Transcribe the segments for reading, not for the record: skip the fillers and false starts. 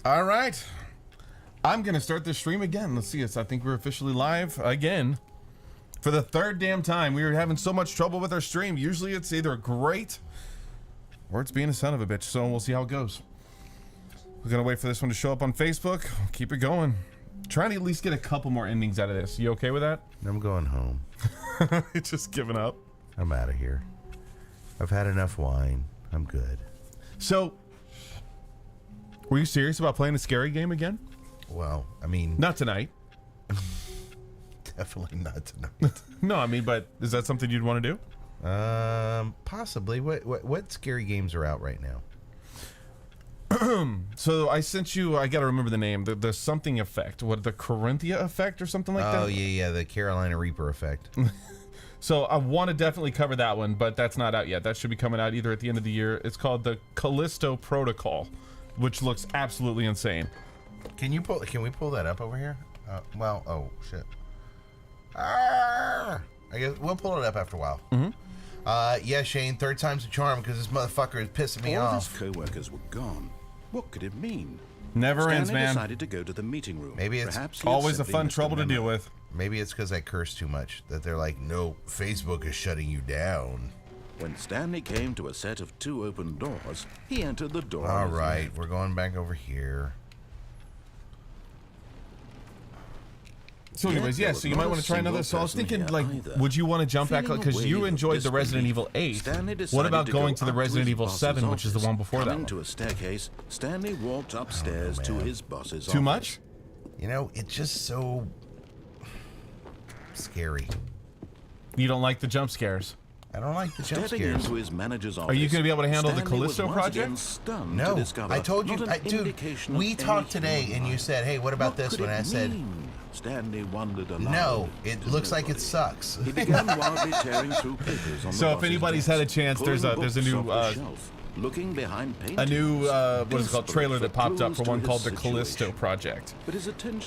All right. I'm going to start this stream again. Let's see. I think we're officially live again. For the third damn time. We were having so much trouble with our stream. Usually it's either great or it's being a son of a bitch. So we'll see how it goes. We're going to wait for this one to show up on Facebook. Keep it going. Trying to at least get a couple more endings out of this. You okay with that? I'm going home. Just giving up. I'm out of here. I've had enough wine. I'm good. So, were you serious about playing a scary game again? Well, I mean... Not tonight. Definitely not tonight. No, I mean, but is that something you'd want to do? Possibly. What scary games are out right now? So I sent you, I gotta remember the name, the something effect. What, the Corinthia effect or something like that? Oh, yeah, the Carolina Reaper effect. So I want to definitely cover that one, but that's not out yet. That should be coming out either at the end of the year. It's called the Callisto Protocol, which looks absolutely insane. Can we pull that up over here? Well, oh shit. I guess we'll pull it up after a while. Yeah, Shane, third time's a charm because this motherfucker is pissing me off. All his co-workers were gone. What could it mean? Never ends, man. Decided to go to the meeting room. Maybe it's always a fun trouble to deal with. Maybe it's because I curse too much that they're like, no, Facebook is shutting you down. When Stanley came to a set of 2 open doors, he entered the door. All right, we're going back over here. So anyways, yeah, so you might want to try another. So I was thinking, like, would you want to jump back? Because you enjoyed the Resident Evil 8. What about going to the Resident Evil 7, which is the one before that one? To a staircase, Stanley walked upstairs to his boss's office. Too much? You know, it's just so scary. You don't like the jump scares? I don't like the jump scares. Into his manager's office, are you going to be able to handle the Callisto project? No, I told you, dude, we talked today and you said, hey, what about this one? I said, Stanley wondered aloud. No, it looks like it sucks. He began wildly tearing through papers on so if anybody's had a chance, there's a new looking behind what is it called, trailer that popped up for one called the Callisto Project,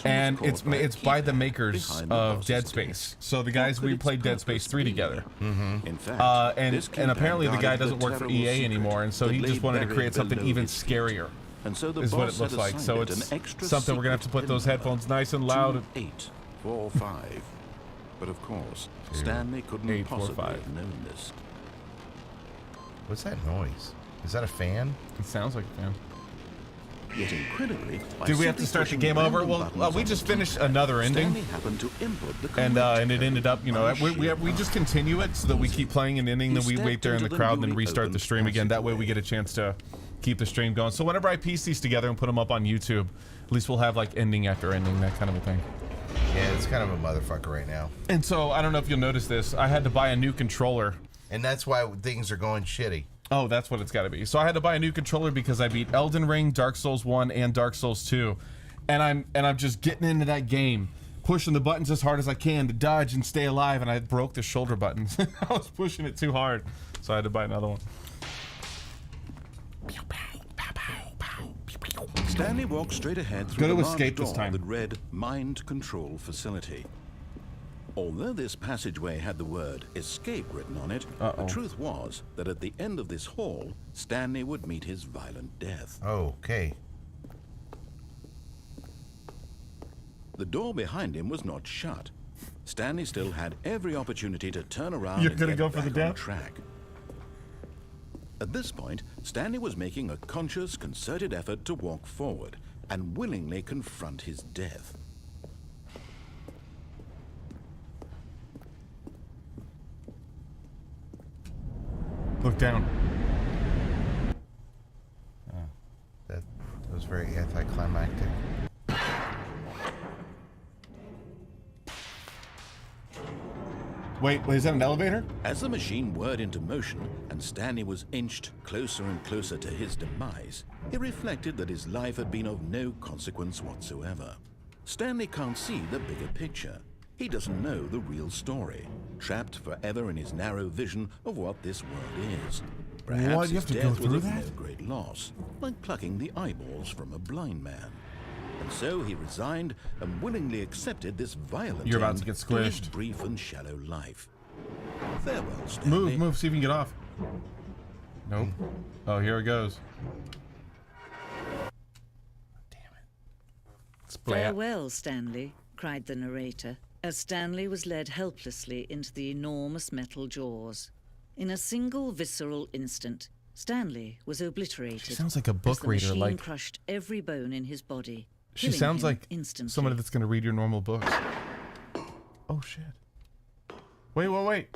and it's by the makers of Dead Space. So the guys, we played Dead Space 3 together. In fact, and apparently the guy doesn't work for EA anymore, and so he just wanted to create something even scarier. And so the is what it looks like. So it's something we're gonna have to put those headphones nice and loud. 845. But of course, Stanley couldn't possibly have known this. What's that noise? Is that a fan? It sounds like a fan. Yet incredibly, did we have to start the game over? Well, we just finished another ending, and it ended up, you know, we just continue it so that we keep playing an ending, then we wait there in the crowd, and then restart the stream again. That way we get a chance to keep the stream going. So whenever I piece these together and put them up on YouTube, at least we'll have like ending after ending, that kind of a thing. Yeah, it's kind of a motherfucker right now. And so I don't know if you'll notice this, I had to buy a new controller. And that's why things are going shitty. Oh, that's what it's got to be. So I had to buy a new controller because I beat Elden Ring, Dark Souls 1, and Dark Souls 2. And I'm just getting into that game, pushing the buttons as hard as I can to dodge and stay alive, and I broke the shoulder buttons. I was pushing it too hard, so I had to buy another one. Stanley walked straight ahead through the large door that read Mind Control Facility. Although this passageway had the word escape written on it, the truth was that at the end of this hall, Stanley would meet his violent death. Okay. The door behind him was not shut. Stanley still had every opportunity to turn around You're and gonna get go for the back on death? track. At this point, Stanley was making a conscious, concerted effort to walk forward and willingly confront his death. Look down. That was very anticlimactic. Wait, is that an elevator? As the machine whirred into motion and Stanley was inched closer and closer to his demise, he reflected that his life had been of no consequence whatsoever. Stanley can't see the bigger picture. He doesn't know the real story, trapped forever in his narrow vision of what this world is. Perhaps his death was of no great loss, like plucking the eyeballs from a blind man. And so he resigned and willingly accepted this violent You're about to get to his squished. brief and shallow life. Farewell, Stanley. Move, see if you can get off. Nope. Oh, here it goes. Damn Splat. Farewell, Stanley, cried the narrator, as Stanley was led helplessly into the enormous metal jaws. In a single visceral instant, Stanley was obliterated. She sounds like a book as the reader, machine like crushed every bone in his body. she sounds like instantly. somebody that's gonna read your normal books. Oh shit! Wait.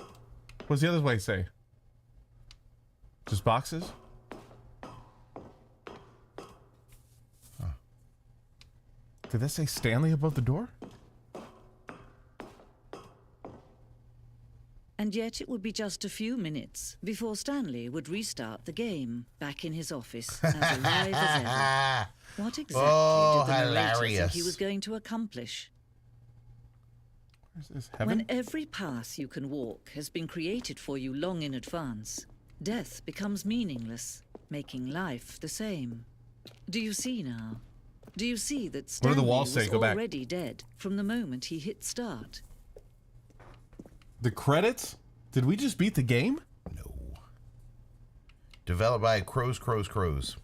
What's the other way say? Just boxes? Huh. Did that say Stanley above the door? And yet it would be just a few minutes before Stanley would restart the game, back in his office, as alive as ever. What exactly did the narrator think he was going to accomplish? Is this heaven? When every path you can walk has been created for you long in advance, death becomes meaningless, making life the same. Do you see now? Do you see that Stanley was already dead from the moment he hit start? The credits? Did we just beat the game? No. Developed by Crows. Let's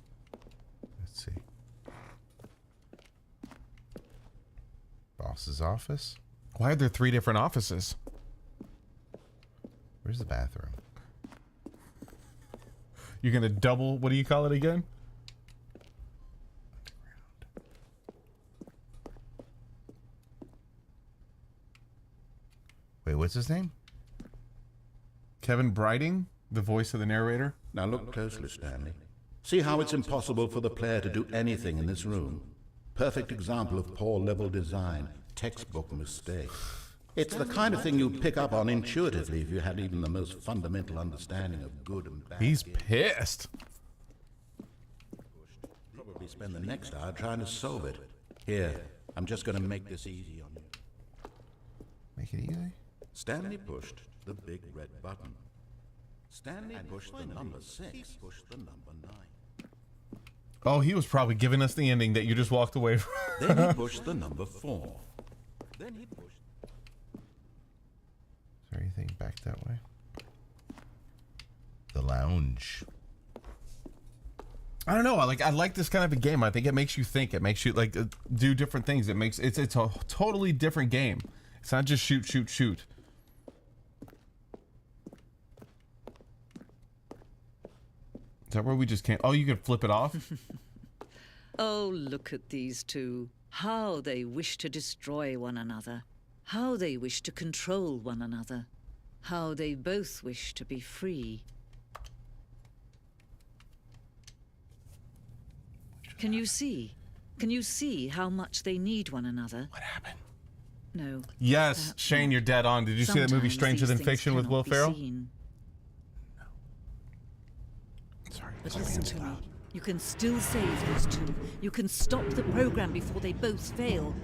see. Boss's office. Why are there 3 different offices? Where's the bathroom? You're gonna double, what do you call it again? Wait, what's his name? Kevin Briding, the voice of the narrator. Now look closely, Stanley. See how it's impossible for the player to do anything in this room? Perfect example of poor level design, textbook mistake. It's the kind of thing you'd pick up on intuitively if you had even the most fundamental understanding of good and bad. He's pissed. Probably spend the next hour trying to solve it. Here, I'm just going to make this easy on you. Make it easy? Stanley pushed the big red button. Stanley pushed the number 6. He pushed the number 9. Oh, he was probably giving us the ending that you just walked away from. Then he pushed the number 4. Then he pushed... Is there anything back that way? The lounge. I don't know. I like this kind of a game. I think it makes you think. It makes you like do different things. It's a totally different game. It's not just shoot. Is that where we just can't? Oh, you could flip it off? Oh, look at these two. How they wish to destroy one another. How they wish to control one another. How they both wish to be free. Can you see? Can you see how much they need one another? What happened? No. Yes, Shane, you're dead on. Did you see that movie Stranger Than Fiction with Will Ferrell? No. Sorry. But listen to me. You can still save these two. You can stop the program before they both fail.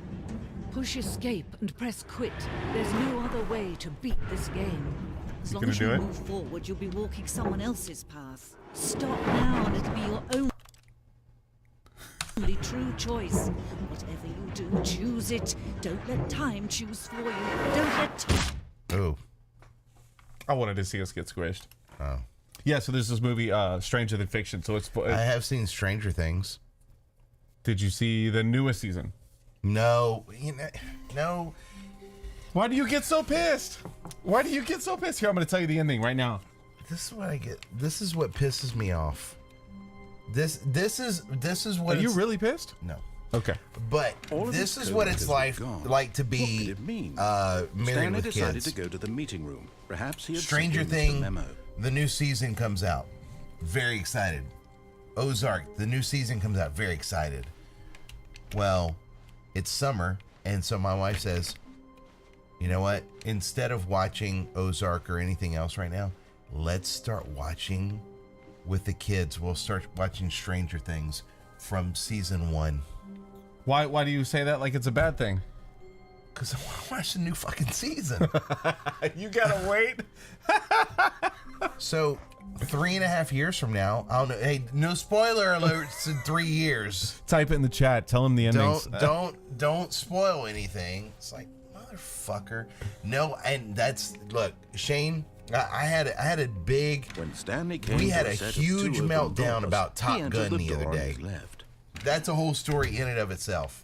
Push escape and press quit. There's no other way to beat this game. As long as you move forward, you'll be walking someone else's path. Stop now and it'll be your own only true choice. Whatever you do, choose it. Don't let time choose for you. Don't let Oh. I wanted to see us get squished. Oh. Yeah, so there's this movie, Stranger Than Fiction. So it's. I have seen Stranger Things. Did you see the newest season? No. No. Why do you get so pissed? Why do you get so pissed? Here, I'm going to tell you the ending right now. This is what I get. This is what pisses me off. This is what. Are you really pissed? No. Okay. But this is what it's like to be married Stanley with decided kids. to go to the meeting room. Perhaps he had Stranger simply missed the Thing, memo. the new season comes out. Very excited. Ozark, the new season comes out. Very excited. Well, it's summer, and so my wife says, you know what? Instead of watching Ozark or anything else right now, let's start watching with the kids. We'll start watching Stranger Things from season 1. Why do you say that like it's a bad thing? Because I want to watch the new fucking season. You gotta wait. So 3.5 years from now, I don't know. Hey, no spoiler alerts in 3 years. Type it in the chat. Tell him the endings. Don't spoil anything. It's like, motherfucker. No, and look, Shane. I had a big. When Stanley came we to had a set of huge 2 open meltdown doors, about he Top entered Gun the door other on day. his left. That's a whole story in and of itself.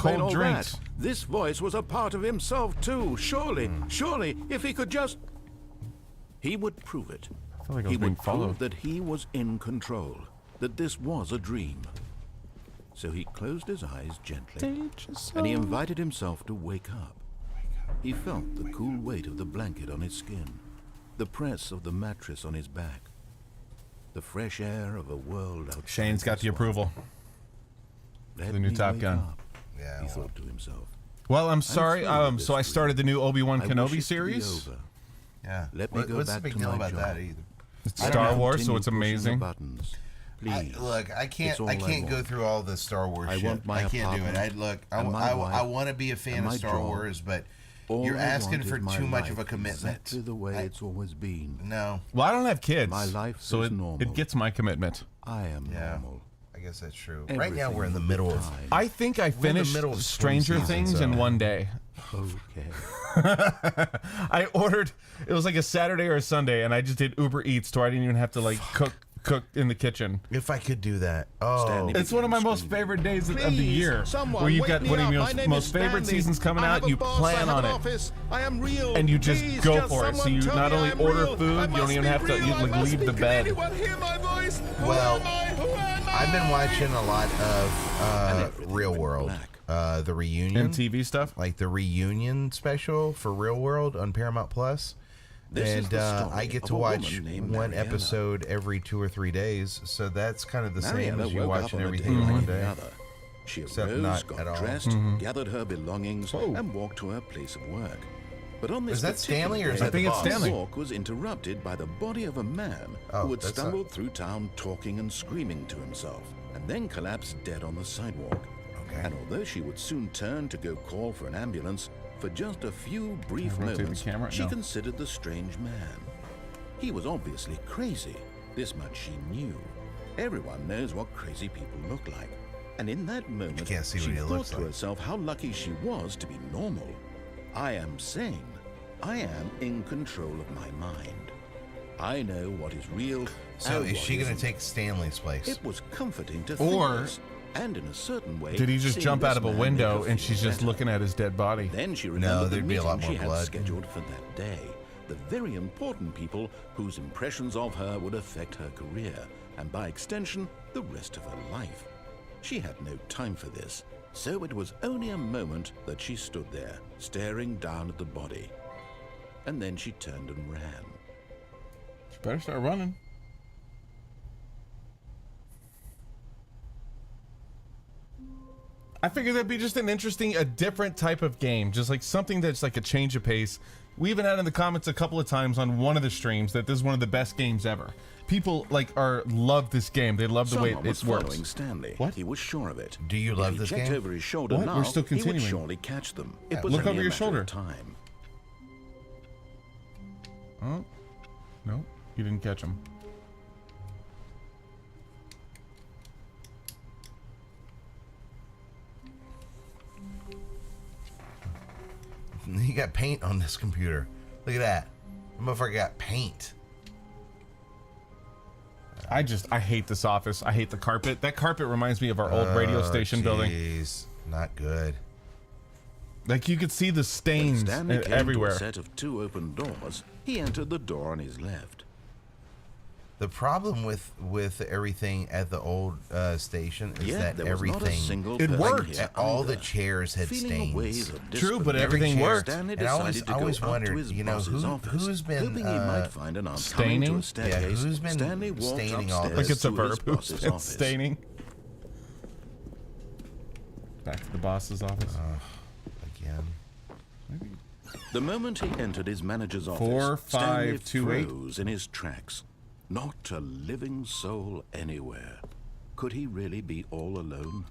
explain cold all drinks. that. This voice was a part of himself too. Surely, if he could just... He would prove it. I feel like I was He being would followed. prove that he was in control, that this was a dream. So he closed his eyes gently, and he invited himself to wake up. He felt the cool weight of the blanket on his skin, the press of the mattress on his back, the fresh air of a world outside. Shane's got this the one. approval. Let the new me Top wake Gun. up, Yeah, he well. thought to himself. Well, I'm sorry. through with So I this started the new Obi-Wan I wish it Kenobi to be series. over. Yeah. Let me go What's back the big to deal my about job. that either? It's I don't Star know. Wars, so Continue it's pushing the amazing. buttons. Please. Look, I can't. It's all I I can't go want. through all the Star Wars I shit. want my I can't do it. apartment I and my wife want to be a fan and of my Star job. Wars, but All you're I asking want for is my too much life of a commitment. Exactly the way it's always been. No, Well, I don't have kids, My life so is it normal. gets my commitment. I am Yeah. normal. I guess that's true. Right now Everything we're in the will be middle of. fine. I think I in the finished middle of Stranger swim season, Things so- in one day. Okay. I ordered. It was like a Saturday or a Sunday, and I just did Uber Eats, so I didn't even have to like cook in the kitchen. If I could do that, oh, Stanley It's one of my most favorite days of the year, where you've got one of your most favorite seasons coming out. You plan on it, and you just go for it. So you not only order food, you don't even have to leave the bed. well, I've been watching a lot of Real World, the reunion, MTV stuff. like the reunion special for Real World on Paramount Plus. This is And the story I get of to a watch woman named one Mariella. episode every 2 or 3 days, so that's kind of the same Mariella as you woke up watching on a everything day in one like day. another. She Except arose, not got at all. dressed, gathered her belongings, and walked to her place of work. But on this Is that Stanley or is particular that I think the it's boss? Stanley. The walk was interrupted by the body of a man Oh, who had that's stumbled through town talking and screaming to himself, and then collapsed dead on the sidewalk. Okay. And although she would soon turn to go call for an ambulance, for just a few brief Can I rotate the moments, camera? she No. considered the strange man. He was obviously crazy. This much she knew. Everyone knows what crazy people look like. And in that moment, can't see what she he thought looks to like. herself how lucky she was to be normal. I am sane. I am in control of my mind. I know what is real. So and is what she going to isn't. take Stanley's place? It was comforting to Or think this, and in a certain way, Did he just seeing jump this out of a man window make her and feel she's just better. looking at his dead body? Then she remembered the there'd be a meeting lot more she had blood. scheduled for that day. The very important people whose impressions of her would affect her career, and by extension, the rest of her life. She had no time for this, so it was only a moment that she stood there, staring down at the body. And then she turned and ran. She better start running. I figured that'd be just an interesting, a different type of game, just like something that's like a change of pace. We even had in the comments a couple of times on one of the streams that this is one of the best games ever. People love this game. They love the way Someone was it works. following Stanley. What? He was sure of it. Do you If love he this checked game? over his shoulder What? now, We're still he would continuing. surely catch them. It Yeah, was look only over a your matter of shoulder. time. Oh, no, you didn't catch him. He got paint on this computer. Look at that. The motherfucker got paint. I hate this office. I hate the carpet. That carpet reminds me of our old radio station building. Jeez, not good. Like you could see the When stains Stanley came to everywhere. a set of 2 open doors, he entered the door on his left. The problem with everything at the old station is Yet that there was not a everything, single It person worked. here all the either. chairs had Feeling a wave stains. of True, but disbelief, everything chair- worked. Stanley And I always- decided to I always go up wondered, to his you know, boss's who- office, who's been, hoping he might find an aunt staining? coming to a staircase. who's been Stanley walked staining all upstairs this? Like it's a to his verb. Who's boss's been office. staining? Back to the boss's office. Again. The moment he entered his manager's office, 4528. Stanley froze in his tracks. Not a living soul anywhere. Could he really be all alone?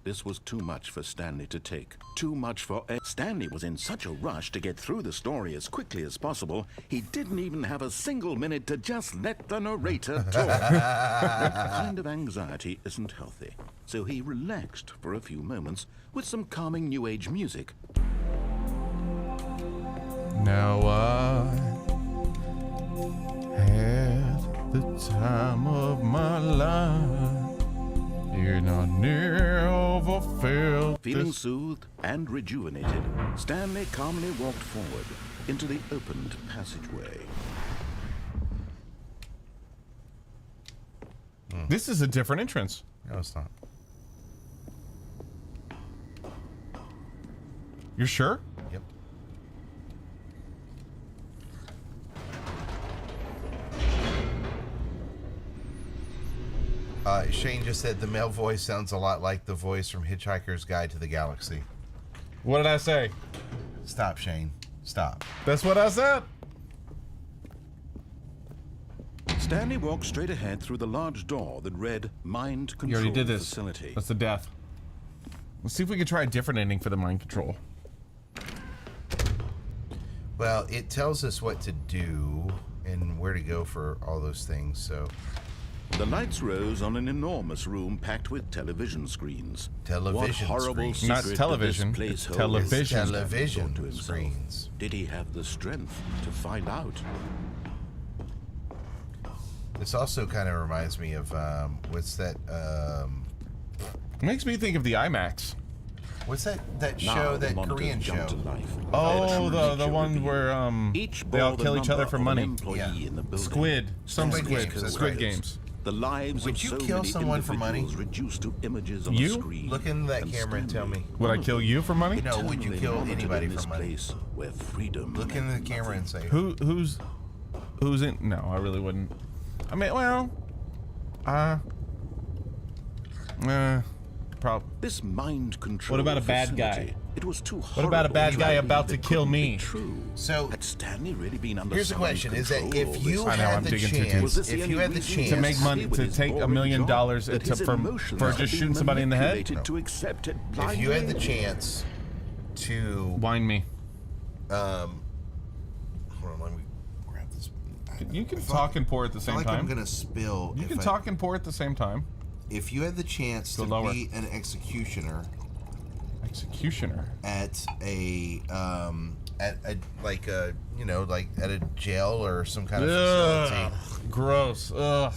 This was too much for Stanley to take. Too much for... Stanley was in such a rush to get through the story as quickly as possible, he didn't even have a single minute to just let the narrator talk. That kind of anxiety isn't healthy, so he relaxed for a few moments with some calming New Age music. Now I had the time of my life. You're not never felt Feeling this. soothed and rejuvenated, Stanley calmly walked forward into the opened passageway. This is a different entrance. No, it's not. You're sure? Yep. Shane just said the male voice sounds a lot like the voice from Hitchhiker's Guide to the Galaxy. What did I say? Stop, Shane. Stop. That's what I said. Stanley walked straight ahead through the large door that read Mind You Control already did this. Facility. That's the death. Let's see if we can try a different ending for the mind control. Well, it tells us what to do and where to go for all those things, so... The lights rose on an enormous room packed with television screens. Television What horrible screens. secret Not did television, this place hold? television. It's Stanley television thought to himself. screens. Did he have the strength to find out? This also kind of reminds me of, what's that, It makes me think of the IMAX. what's that Now show, the that monitors Korean jumped show? to life. Oh, Their the true one nature where Each they all bore the kill each other number for of an money. employee Yeah. in the building. Squid. Some Squid squid. Games, that's Squid right. Games. The lives Would of you so kill many someone for money? individuals reduced to images on You? a screen. Look into that And camera and tell Stanley, me. Would I kill you for money? No, would you eternally kill monitored anybody in this for money? place where freedom Look into the meant camera and nothing. say, Who's in? No, I really wouldn't. I mean, well, probably. This mind control. What about a bad facility, guy? It was too What about a horrible bad to guy believe about to it kill couldn't be me? True. So- Had Stanley really been under here's the someone's question, is that control all if this you I know, had I'm the digging too deep. chance, Was this the if you only had the reason he To chance, make money, with to his take $1 boring million job, that his for emotions just had shooting been somebody in the head? manipulated to accept it if you had the blindly? chance to, Wind me. hold on, let me grab this. You can I feel talk like- and pour at the I feel same like I'm time. gonna spill. You if can I- talk and pour at the same time. If you had the chance Go to lower. be an executioner Executioner. at a like a like at a jail or some kind of facility. Ugh, gross. Ugh.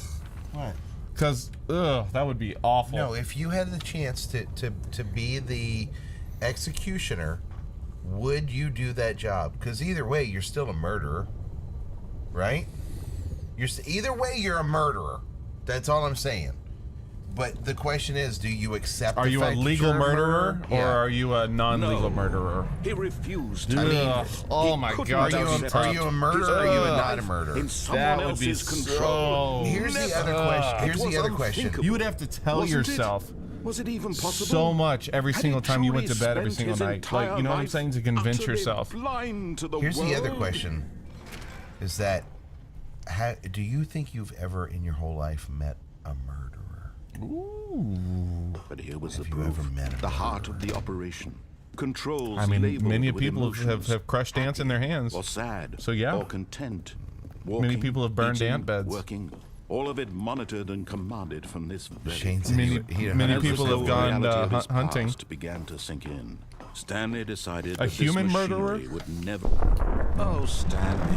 What? Because, that would be awful. No, if you had the chance to be the executioner, would you do that job? Because either way, you're still a murderer, right? Either way, you're a murderer. That's all I'm saying. But the question is, do you accept? Are the you a fact that legal you're murderer or Yeah. are you a non-legal No. murderer? He refused to Ugh. believe it. Oh He my couldn't God, Are that you, would be a, tough. are you a murderer or are you a not a murderer? In someone That would be else's control. so... Here's the other Ugh. question. Here's It was the other question. unthinkable. You would have to tell Wasn't it? yourself Was it even possible? so much every Had single he time you went truly to bed every spent single his night. Like, entire you know what I'm life saying? To convince utterly yourself. blind to the Here's the other world? question: is that do you think you've ever in your whole life met a murderer? Ooh. But here was Have the you proof, ever met a the heart of the operation. Controls I mean, labeled many with people have emotions, crushed ants in their hands. or sad, So, yeah. or content. Many Walking, people have burned eating, ant beds. Working, all of it monitored and commanded from this very Shane said Many- he many As the people have whole gone, reality of his hunting. past began to sink in. Stanley decided A that human this murderer? machinery would never. Oh, Stanley,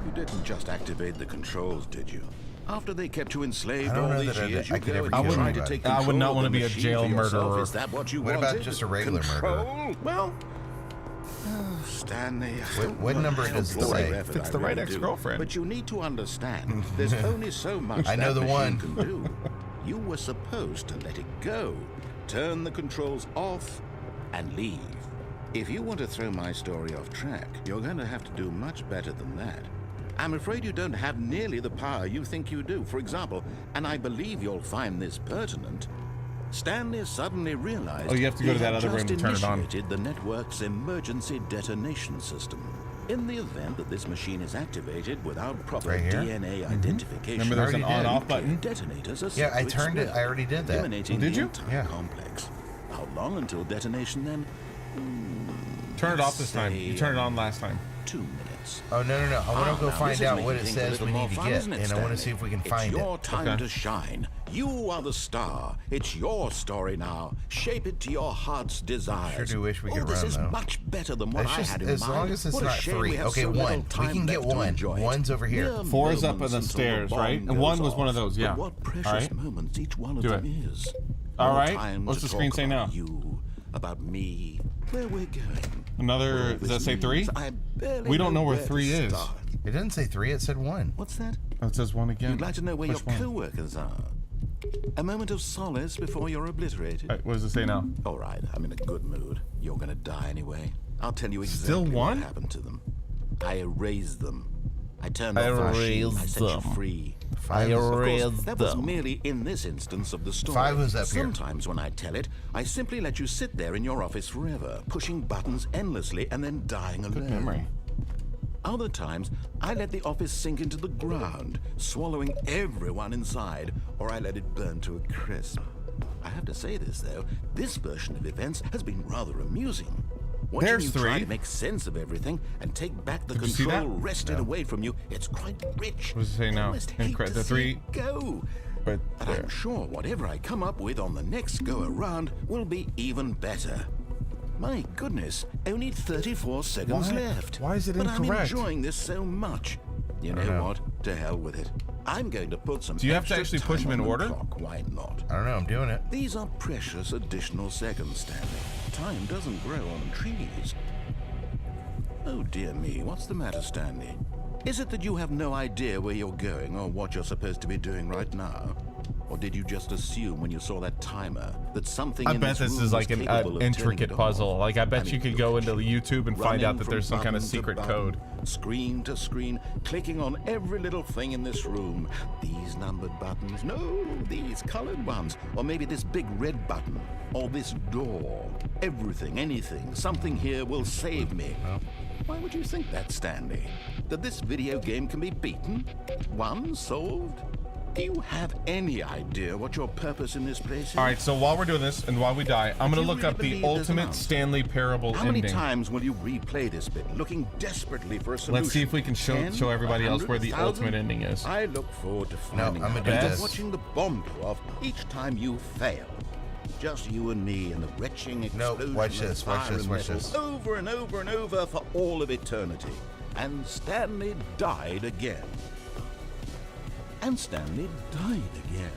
you didn't just activate the controls, did you? After they kept you enslaved I don't all know these that years, I you could go ever and kill you try to anybody. take I would control not of wanna the be a machine jail for yourself. murderer. Is that what you What about wanted? just a regular murderer? Control? Well, Oh, Stanley. I don't what know number how does it to say? effort If it's I the right really do. ex-girlfriend. But you need to understand, there's only so much I know that the machine one. can do. You were supposed to let it go, turn the controls off, and leave. If you want to throw my story off track, you're going to have to do much better than that. I'm afraid you don't have nearly the power you think you do. For example, and I believe you'll find this pertinent, Stanley suddenly realized Oh, you have to go he to that had other room just to turn it on. initiated the network's emergency detonation system. In the event that this machine is activated without proper Right here? DNA identification, remember there's an Already did. on-off button? detonators are Yeah, set I to turned it. explode, I already did that. eliminating Did the you? entire Yeah. complex. How long until detonation then? turn it off this time. You turned it on last time. 2 minutes. Oh no! I want to go now find this is out making what it things a says little we more need to fun, get, isn't it, and I want to Stanley? see if we can It's find your it. time Okay. to shine. You are the star. It's your story now. Shape it to your heart's desires. Sure do wish we could This run, is though. much better than what It's I just had in as mind. long as it's What a not shame 3. we have Okay, so 1. little We time can get left to 1. enjoy it. 1's over here. Mere 4 is up moments on the until stairs, bomb right? And goes 1 was one of off. those, But yeah. what precious All right. moments each one of Do them it. is. All No right. time What's to the screen talk say now? about you, about me, where we're going. Another, All does this that say 3? means I barely We don't know where to 3 is. start. It didn't say 3. It said 1. What's that? Oh, it says 1 again. You'd like to know where Push your 1. co-workers are. A moment of solace before you're obliterated. All right, what does it say now? All right, I'm in a good mood. You're gonna die anyway. I'll tell you exactly Still what one? happened to them. I erased them. I turned off the machine. I set you free. Five, Of of course, that was merely in this instance of the story. Five was up here. Sometimes when I tell it, I simply let you sit there in your office forever, pushing buttons endlessly and then dying alone. Good memory. Other times, I let the office sink into the ground, swallowing everyone inside, or I let it burn to a crisp. I have to say this, though, this version of events has been rather amusing. Watching There's you three. try to make sense of everything and take back the Did you see control that? wrested away from you, it's quite rich. What does it say now? I almost hate Incorrect. to The see three- it go. Right But there. I'm sure whatever I come up with on the next go around will be even better. My goodness, only 34 seconds Why- left. why is it but I'm incorrect? enjoying this so much. You know know. what? To hell with it. I'm going to put some Do you have to extra actually push time them in on the order? clock. Why not? I don't know. I'm doing it. These are precious additional seconds, Stanley. Time doesn't grow on trees. Oh dear me, what's the matter, Stanley? Is it that you have no idea where you're going or what you're supposed to be doing right now? Or did you just assume when you saw that timer that something I in bet this room is like was an capable of turning intricate it puzzle. off? Like, I bet I you mean, could look go at into you, YouTube and find out running that from there's some kind of button to secret button, code. Screen to screen, clicking on every little thing in this room. These numbered buttons, no, these colored ones. Or maybe this big red button, or this door. Everything, anything, something here will save me. Why would you think that, Stanley? That this video game can be beaten? Won? Solved? Do you have any idea what your purpose in this place is? All right, so while we're doing this and while we die, I'm Do gonna you look really up the believe there's an ultimate answer? Stanley Parable How many ending. times will you replay this bit, looking desperately for a solution? Let's see if we can show 10, everybody else where the 100,000? ultimate ending is. I look forward to finding I'm out gonna do and this. watching the bomb go off each time you fail. Just you and me and the retching explosion watch of this, watch fire this, and watch metal this. over and over and over for all of eternity. And Stanley died again. And Stanley died again.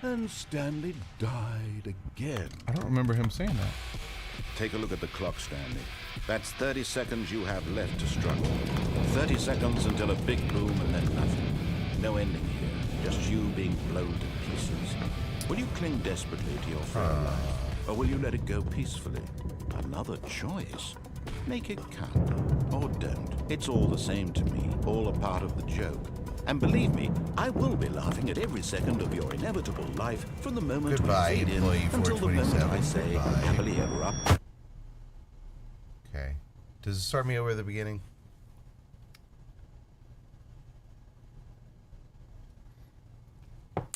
And Stanley died again. I don't remember him saying that. Take a look at the clock, Stanley. That's 30 seconds you have left to struggle. 30 seconds until a big boom and then nothing. No ending here, just you being blown to pieces. Will you cling desperately to your frail life, or will you let it go peacefully? Another choice. Make it count, or don't. It's all the same to me, all a part of the joke. And believe me, I will be laughing at every second of your inevitable life from the moment Goodbye, we fade in employee until the moment 427. I say Goodbye. happily ever after. Okay. Does it start me over at the beginning?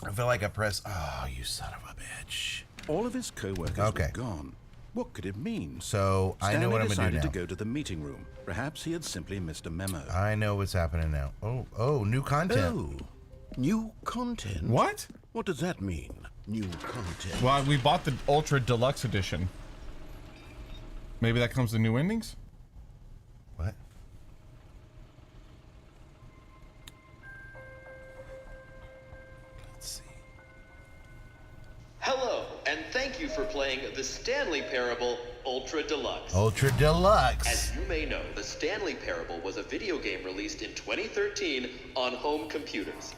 I feel like I press. Oh, you son of a bitch. All of his co-workers Okay. were gone. What could it mean? So I know Stanley what I'm gonna do decided now. to go to the meeting room. Perhaps he had simply missed a memo. I know what's happening now. Oh, new content. Oh, new content? What? What does that mean? New content? Well, we bought the Ultra Deluxe Edition. Maybe that comes to new endings? What? Let's see. Hello, and thank you for playing the Stanley Parable Ultra Deluxe. Ultra Deluxe. As you may know, the Stanley Parable was a video game released in 2013 on home computers.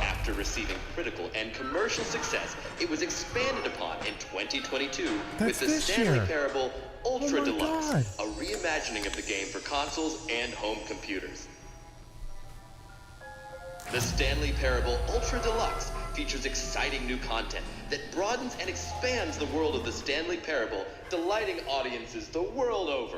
After receiving critical and commercial success, it was expanded upon in 2022 That's with the this Stanley year. Parable Ultra Oh my Deluxe, God. a reimagining of the game for consoles and home computers. The Stanley Parable Ultra Deluxe features exciting new content that broadens and expands the world of the Stanley Parable, delighting audiences the world over.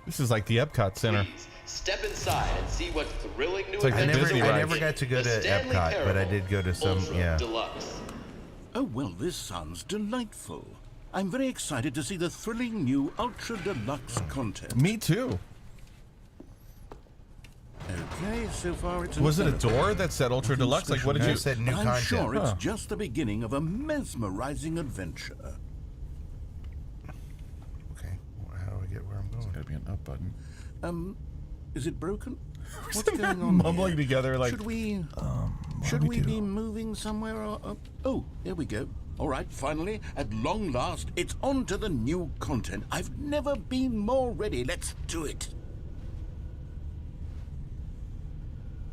This is like the Epcot Center. Please step inside and see what thrilling new It's like the I adventures Disney never, await I ride. never got to go The to Stanley Epcot, but I Parable did go to some. Ultra Yeah. Deluxe. Oh, well, this sounds delightful. I'm very excited to see the thrilling new Ultra Deluxe content. Me too. Okay, so far it's... Was it a door that said Ultra Nothing Deluxe? Like, what did No, you... it said new I'm content. sure it's Huh. just the beginning of a mesmerizing adventure. Okay. Well, how do I get where I'm going? Gotta be an up button. Is it broken? What's sitting there going on mumbling here? together like, Should we... what Should do we do? be moving somewhere or... oh, there we go. All right, finally, at long last, it's on to the new content. I've never been more ready. Let's do it.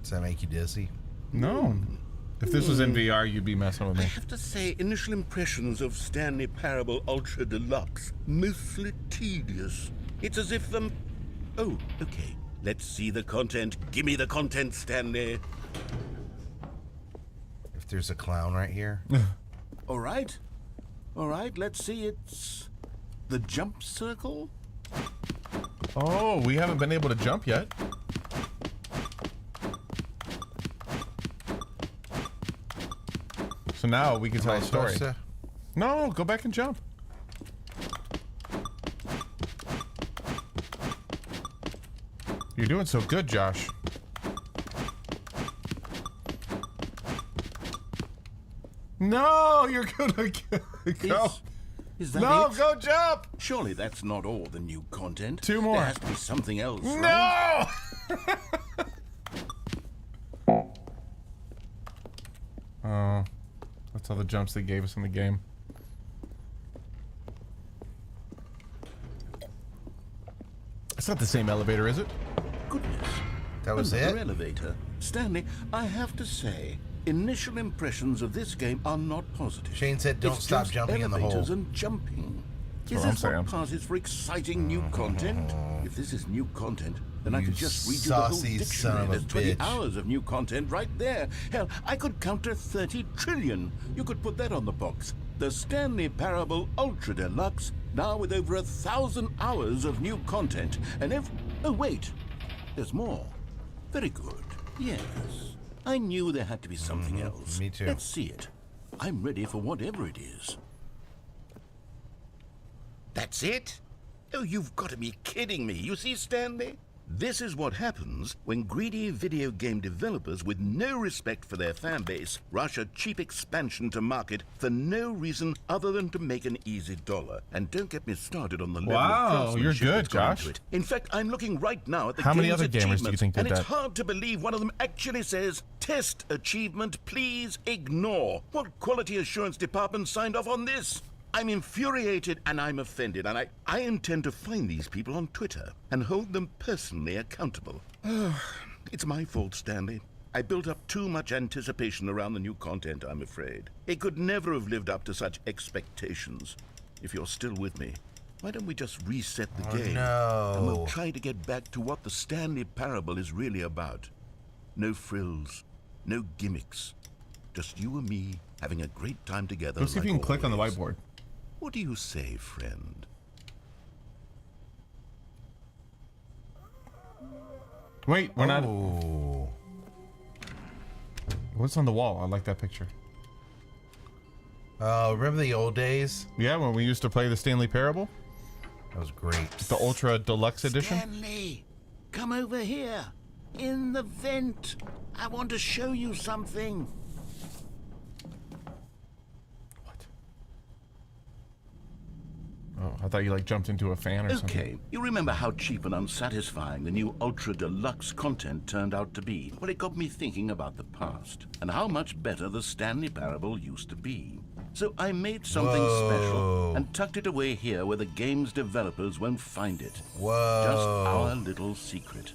Does that make you dizzy? No. If this was in VR, you'd be messing with I me. have to say, initial impressions of Stanley Parable Ultra Deluxe, mostly tedious. It's as if oh, okay. Let's see the content. Give me the content, Stanley. If there's a clown right here. All right. All right, let's see. It's the jump circle. Oh, we haven't been able to jump yet. So now we can tell a story. No, go back and jump. You're doing so good, Josh. No, you're gonna go. Is that No, it? go jump. Surely that's not all the new content. 2 more. There has to be something else, right? No! Oh, that's all the jumps they gave us in the game. It's not the same elevator, is it? Goodness. That was Another it? elevator. Stanley, I have to say, initial impressions of this game are not positive. Shane said don't It's stop just jumping in the hole. elevators and jumping. Is what I'm this what saying. passes for exciting new content? If this is new content, then I You could just read you the whole saucy dictionary. son of a There's 20 bitch. hours of new content right there. Hell, I could counter 30 trillion. You could put that on the box. The Stanley Parable Ultra Deluxe, now with over 1,000 hours of new content. And oh wait, there's more. Very good. Yes. I knew there had to be something else. Me too. Let's see it. I'm ready for whatever it is. That's it? Oh, you've got to be kidding me. You see, Stanley? This is what happens when greedy video game developers with no respect for their fan base rush a cheap expansion to market for no reason other than to make an easy dollar. And don't get me started on the level Wow, of craftsmanship you're good, that's gone into Josh. it. In fact, I'm looking right now at the How many game's other gamers do you achievements, think did and it's that? hard to believe one of them actually says, "Test achievement, please ignore." What quality assurance department signed off on this? I'm infuriated and I'm offended, and I intend to find these people on Twitter and hold them personally accountable. It's my fault, Stanley. I built up too much anticipation around the new content, I'm afraid. It could never have lived up to such expectations. If you're still with me, why don't we just reset the game? And we'll No. try to get back to what the Stanley Parable is really about. No frills, no gimmicks. Just you and me having a great time together. Let's see if you like can click on the always. whiteboard. What do you say, friend? Wait, we're not. Oh. What's on the wall? I like that picture. Oh, remember the old days? Yeah, when we used to play the Stanley Parable, That was great. the Ultra Deluxe Edition. Stanley, come over here. In the vent. I want to show you something. What? Oh, I thought you like jumped into a fan or something. Okay, you remember how cheap and unsatisfying the new Ultra Deluxe content turned out to be? Well, it got me thinking about the past and how much better the Stanley Parable used to be. So I made something special and tucked it away here where the game's developers won't find it. Whoa. Just our little secret.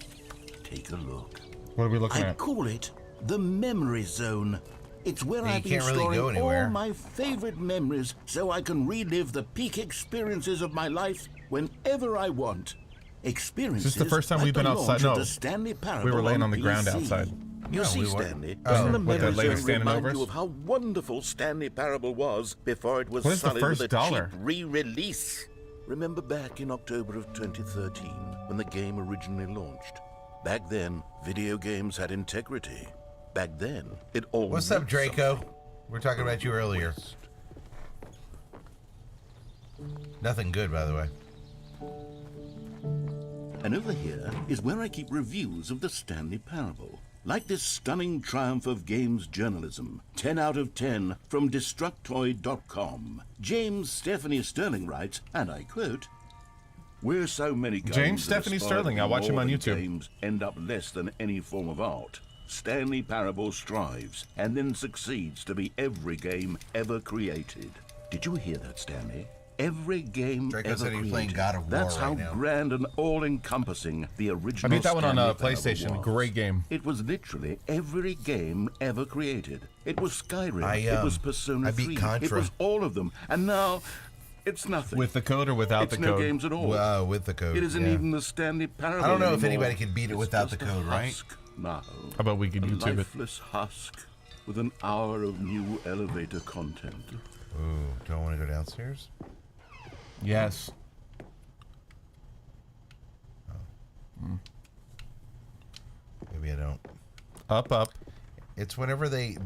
Take a look. What are we looking I at? call it the Memory Zone. It's where Yeah, you I've been can't really storing go anywhere. all my favorite memories so I can relive the peak experiences of my life whenever I want. Experiences Is this the first time like we've been the outside? launch of No. the Stanley Parable We were laying on the PC. ground outside. You No, see, we weren't. Stanley, Oh. doesn't the With that Memory lady Zone standing remind over you us? of how wonderful Stanley Parable was before it was What is the sullied first with a dollar? cheap re-release? Remember back in October of 2013 when the game originally launched? Back then, video games had integrity. Back then, it all What's up, meant Draco? something. We're talking about you earlier. Nothing good, by the way. And over here is where I keep reviews of the Stanley Parable. Like this stunning triumph of games journalism, 10 out of 10 from Destructoid.com. James Stephanie Sterling writes, and I quote, "Where so many games James that Stephanie aspire to Sterling, be I watch him more on than YouTube. Games end up less than any form of art. Stanley Parable strives and then succeeds to be every game ever created." Did you hear that, Stanley? every game Draco ever said he was playing created. God of War That's how right now. grand and all-encompassing the original I beat that one on Stanley PlayStation. Parable was. Great game. It was literally every game ever created. It was Skyrim. It was Persona I beat 3. Contra. It was all of them. And now, it's nothing. With the code or without it's the no code? games at all. Well, with the code. It isn't yeah. even the Stanley Parable I don't know if anymore. anybody could beat it It's without the just a code, right? husk now. How about we could A YouTube it? lifeless husk with an hour of new elevator content. Ooh, do I want to go downstairs? Yes. Maybe I don't. Up. It's whenever they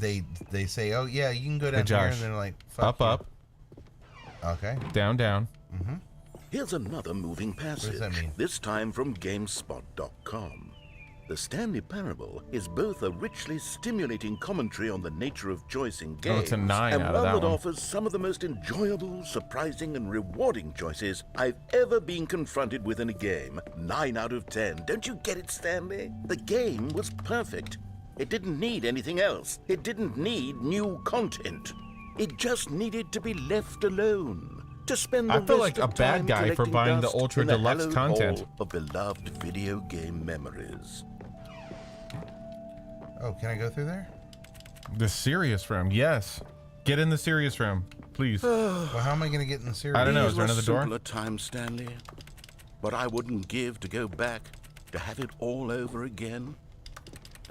say, "Oh yeah, you can go down Hey, here," Josh. and they're like, Fuck you. Up. Okay. Down. Here's another moving passage. that mean? This time from GameSpot.com. The Stanley Parable is both a richly stimulating commentary on the nature of choice in games Oh, it's a 9 and out of one that that one. offers some of the most enjoyable, surprising, and rewarding choices I've ever been confronted with in a game. 9 out of 10. Don't you get it, Stanley? The game was perfect. It didn't need anything else. It didn't need new content. It just needed to be left alone. To spend the I feel rest like a of bad time guy for collecting buying the dust Ultra in the Deluxe hallowed content. hall of beloved video game memories. Oh, can I go through there? The serious room. Yes. Get in the serious room, please. Well, how am I going to get in the series? I don't know. These Is there were another door? simpler times, Stanley. But I wouldn't give to go back, to have it all over again.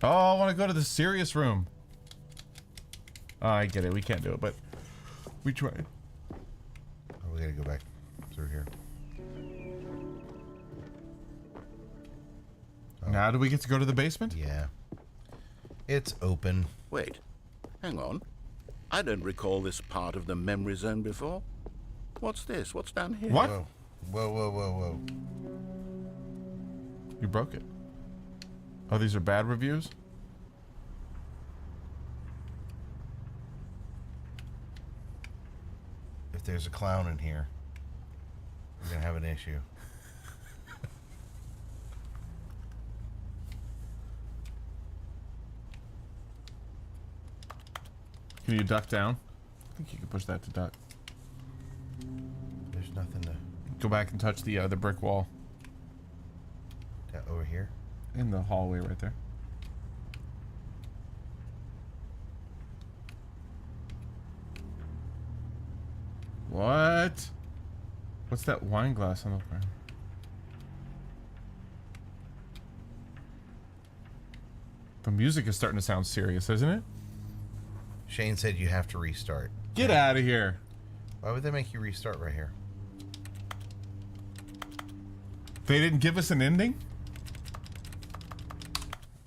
Oh, I want to go to the serious room. Oh, I get it. We can't do it, but we tried. Oh, we got to go back through here. Now do we get to go to the basement? Yeah. It's open. Wait, hang on. I don't recall this part of the memory zone before. What's this? What's down here? What? Whoa. You broke it. Oh, these are bad reviews? If there's a clown in here, we're going to have an issue. Can you duck down? I think you can push that to duck. There's nothing to... Go back and touch the brick wall over here. in the hallway right there. What? What's that wine glass on the ground? The music is starting to sound serious, isn't it? Shane said you have to restart. Get out of here. Why would they make you restart right here? They didn't give us an ending?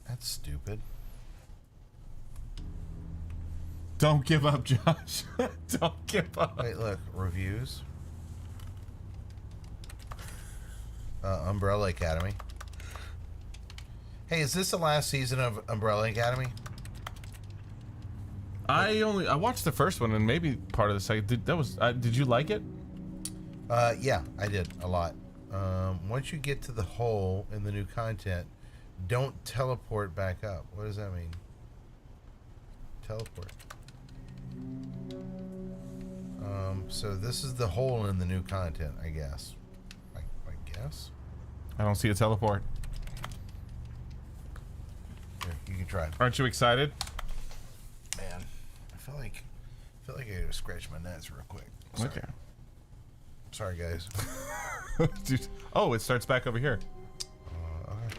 That's stupid. Don't give up, Josh. Don't give up. Wait, look. Reviews. Umbrella Academy. Hey, is this the last season of Umbrella Academy? I watched the first one and maybe part of the second. Did you like it? Yeah, I did a lot. Once you get to the hole in the new content, don't teleport back up. What does that mean? Teleport. So this is the hole in the new content, I guess. I guess. I don't see a teleport. Here, you can try. Aren't you excited? Man, I feel like I gotta scratch my nuts real quick. Sorry. Okay. Sorry, guys. Dude. Oh, it starts back over here. Okay.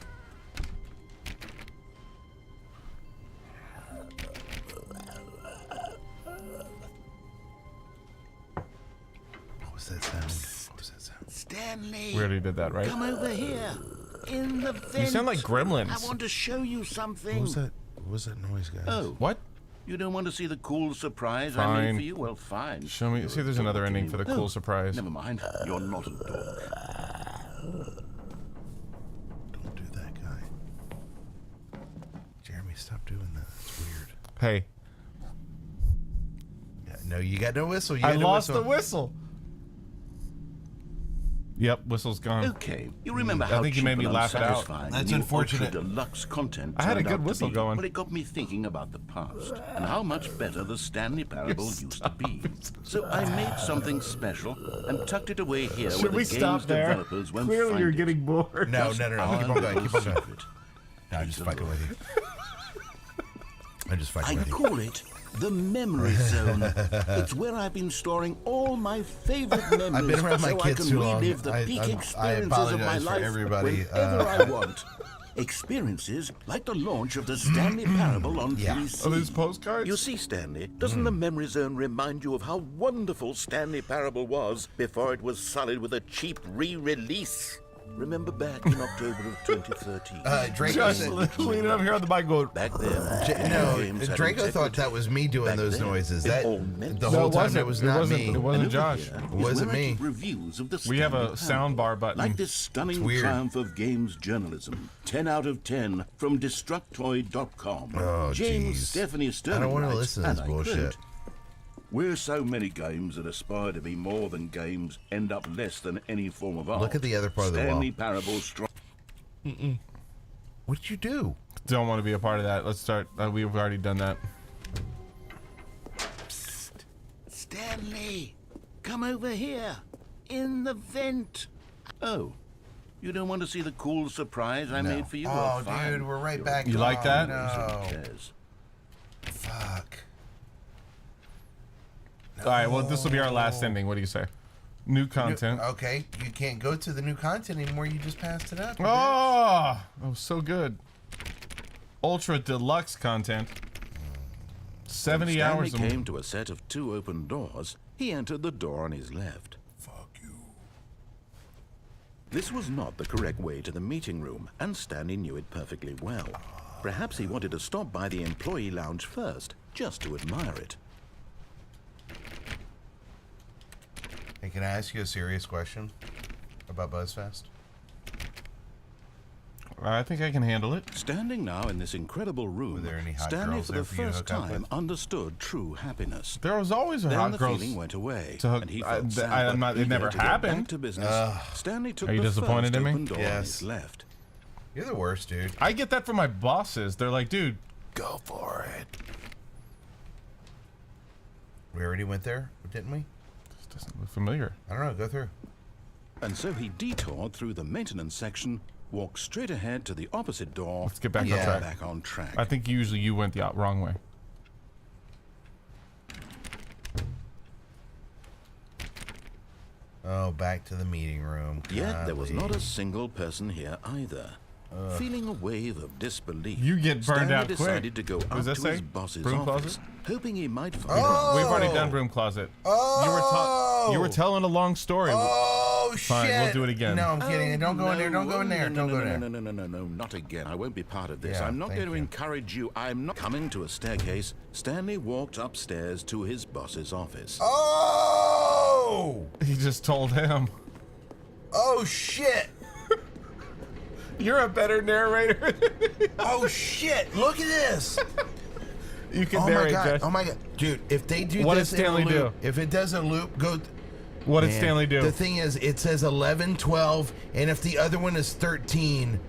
What was that sound? What was that sound? Stanley! We already did that, right? Come over here. In the vent. You sound like gremlins. I want to show you something. What was that? What was that noise, guys? Oh, What? you don't want to see the cool surprise I Fine. made for you? Well, fine. Show me. You're See if a there's another dog to ending me. for the No, cool surprise. Never mind. You're not a dog. Don't do that, guy. Jeremy, stop doing that. It's weird. Hey, Yeah, no, you got no whistle. You I got no lost whistle. the whistle. Yep, whistle's gone. Okay, you remember I how think you cheap made me and laugh it out. unsatisfying That's the new unfortunate. Ultra Deluxe content I had a turned good out to whistle be. going. Well, it got me thinking about the past and how much better the Stanley Parable used to be. So I made something special and tucked it away here Should where we the stop game's there? developers won't Clearly find you're it. getting bored. No, Just no. Keep our on going. little Keep on going. secret. No, I'm just fucking with you. I'm just fucking I with you. call it the memory zone. It's where I've been storing all my favorite memories. I've been around my so kids I can too long. relive the I peak experiences of my apologize for life everybody. whenever I want. Experiences like the launch of the Stanley Parable on Yeah. 3C. Are these postcards? You see, Stanley, doesn't the memory zone remind you of how wonderful Stanley Parable was before it was sullied with a cheap re-release? Remember back in October of 2013? Draco Just said, leaning up here on the mic going, Back then, no, games had Draco thought integrity. that was me doing Back those then, noises. it That all meant the something. whole No, it time wasn't. it was It not wasn't. me. It wasn't And over Josh. here It is wasn't where I me. keep reviews of the We have a Stanley sound bar Parable. button. Like this stunning weird. triumph of games journalism. 10 out of 10 from Destructoid.com. Oh, James jeez. Stephanie Sterling I don't wanna writes, listen to this and I bullshit. quote, "Where so many games that aspire to be more than games end up less than any form of art. Look at the other part of the wall. Stanley Parable strong." What did you do? don't want to be a part of that. Let's start. We've already done that. Stanley, come over here. In the vent. Oh, you don't want to see the cool surprise I made for you? Oh, Well, fine. dude, we're right You're back. You like that? No. Yes. Fuck. All right. Well, this will be our last ending. What do you say? New content. Okay, you can't go to the new content anymore. You just passed it up. Oh, so good. Ultra deluxe content. 70 Stanley hours. came to a set of 2 open doors. He entered the door on his left. Fuck you. This was not the correct way to the meeting room, and Stanley knew it perfectly well. Perhaps he wanted to stop by the employee lounge first, just to admire it. Hey, can I ask you a serious question about BuzzFest? I think I can handle it. Standing now in this incredible room, Were there any hot Stanley girls for there the for you to first hook up time with? understood true happiness. There was always a Then hot the girl. feeling went away, to hook- and he I- felt sad, I'm not- but it never eager to get happened. back to business. Stanley took Are you the disappointed first in me? open door on Yes. his left. You're the worst, dude. I get that from my bosses. They're like, dude, Go for it. We already went there, didn't we? this doesn't look familiar. I don't know. Go through. And so he detoured through the maintenance section, walked straight ahead to the opposite door, Let's get back and on got track. back on track. I think usually you went the wrong way. Oh, back to the meeting room. Yet there was not a Golly. single person here either. Feeling a wave of disbelief, You get burned Stanley out quick. decided to go What up does that to say? his boss's Broom office, closet? hoping he might find We've already done broom closet. You were telling a long story. Oh, Fine, shit. we'll do it again. No, I'm kidding. Don't go in there. Don't go in there. Don't go in there. No, not again. I won't be part of this. Yeah, I'm not thank going to you. encourage you. I'm not coming to a staircase. Stanley walked upstairs to his boss's office. Oh! He just told him. Oh, shit. You're a better narrator. Oh, shit. Look at this. You can Oh, my narrate, God. Josh. Oh, my God. Dude, if they do What this did Stanley in a do? loop, if it does a loop, go... What did Man, Stanley do? The thing is, it says 11, 12, and if the other one is 13...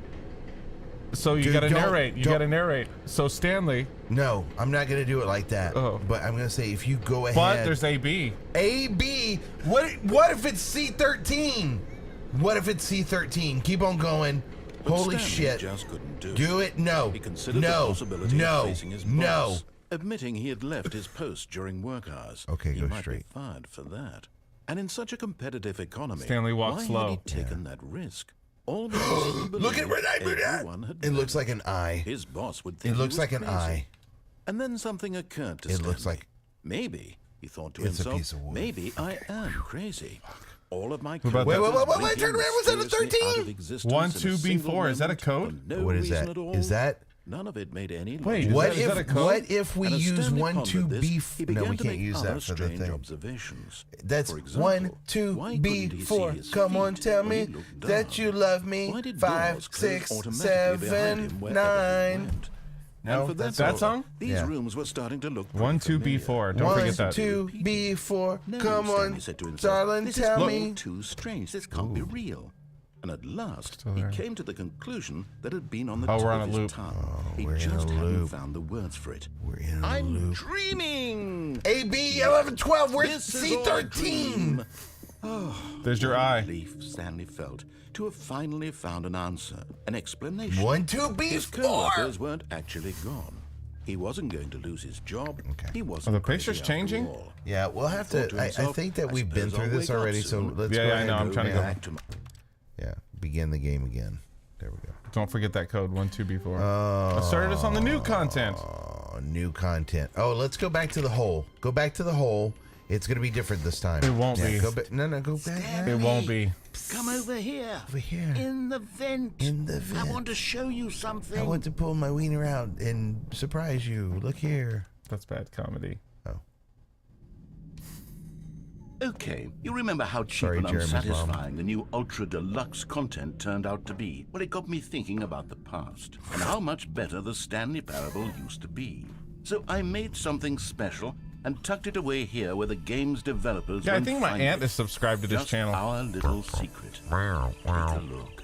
So you Dude, gotta don't- narrate. You don't- gotta narrate. So Stanley, No, I'm not going to do it like that. Oh. But I'm going to say, if you go ahead... but there's AB. A, B, what if it's C13? What if it's C13? Keep on going. But Holy Stanley shit. just couldn't do it. Do it? No. He considered the No. possibility No. of facing his No. boss, admitting he had left his post during work hours. Okay, he go might straight. be fired for that. And in such a competitive economy, Stanley walked why slow. had he taken that risk? All because he Look at believed Renee everyone had It done looks like an eye. his boss would It think he looks was like an crazy. eye. And then something occurred to It Stanley. looks like- Maybe, he thought to It's a himself, piece of wood. maybe I am crazy. All of my about coworkers that? Wait, turn blinking around, was that a mysteriously out 13? of existence 1, in a 2, single B4, is that a moment code? for no What is reason that? at all. Is that... None of it made any Wait, logic. is What that- is that a if code? what if we And as use Stanley 1, 2, pondered this, B... he No, began we to can't make use other that for the strange thing. observations. That's For example, 1, 2, why couldn't he see B4. his Come on, feet tell when me he looked that down? you love me. Why did 5, doors close 6, automatically behind 7, him wherever he 9. went? No, and for that's that matter, song? These Yeah. rooms were starting to look 1, 2, familiar. B4. Don't forget that. 1, 2, B4. No, Come Stanley on, said to himself, darling, this tell is all me. too strange. This can't be real. And at last, Still he there. came to the conclusion that had been on the Oh, tip we're on of a his loop. tongue. He we're in just a hadn't loop. found the words for it. We're in a I'm loop. dreaming. AB 1112. We're This is all a C13. dream. There's your eye. Relief Stanley felt to have finally found an answer, an explanation. 1, 2, His B4. co-workers weren't actually gone. He wasn't going to lose his job. Okay. He wasn't. Are the crazy pictures after changing? all. Yeah, we'll have Thought to. to I himself, think that I we've been suppose through I'll this wake up already, so soon. let's Yeah, go yeah, I ahead know, and I'm trying to go. Back to my- Yeah, begin the game again. There we go. Don't forget that code 1, 2, B4. Let's start us on the new content. Oh, new content. Oh, let's go back to the hole. Go back to the hole. It's gonna be different this time. It won't be. Go back. No, go back. It won't be. Come over here. Over here. In the vent. In the I vent. want to show you something. I want to pull my wiener out and surprise you. Look here. That's bad comedy. Oh, Okay, you remember how cheap Sorry, and Jeremy's mom. unsatisfying the new ultra deluxe content turned out to be? Well, it got me thinking about the past and how much better the Stanley Parable used to be. So I made something special and tucked it away here where the game's developers Yeah, I won't think my find aunt it. is subscribed to this Just channel. our little secret. Take a look.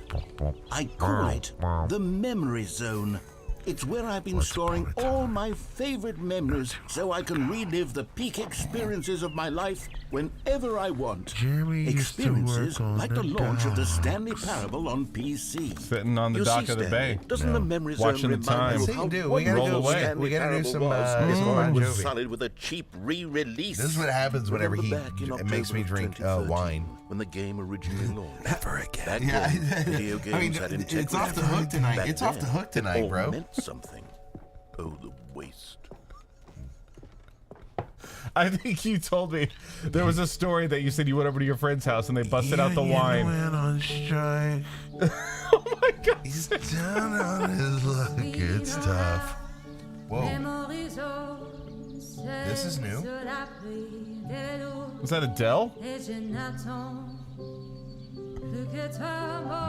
I call it the Memory Zone. It's where I've been storing all my favorite memories so I can relive the peak experiences of my life whenever I want. Jeremy used to Experiences work on like the the launch of the docks. Stanley Parable on PC. Sitting on the You dock see, of the Stanley, bay. Doesn't the Memory Zone Watching the remind time. you Let's of see how what we can do. We gotta wonderful go- Stanley we gotta do Parable some, was some before Bon it was Jovi. solid with a cheap re-release. This is what happens whenever Remember he back in it makes October me of drink 2013, wine. when the game originally launched. Never again. Back Yeah, then, video games I mean, had it's integrity. off the hook tonight. Back It's off the then, hook tonight, it all bro. meant something. Oh, the waste. I think you told me there was a story that you said you went over to your friend's house and they busted out the wine. Went on strike. Oh my god. He's down on his luck. It's tough. Whoa. This is new? Was that Adele?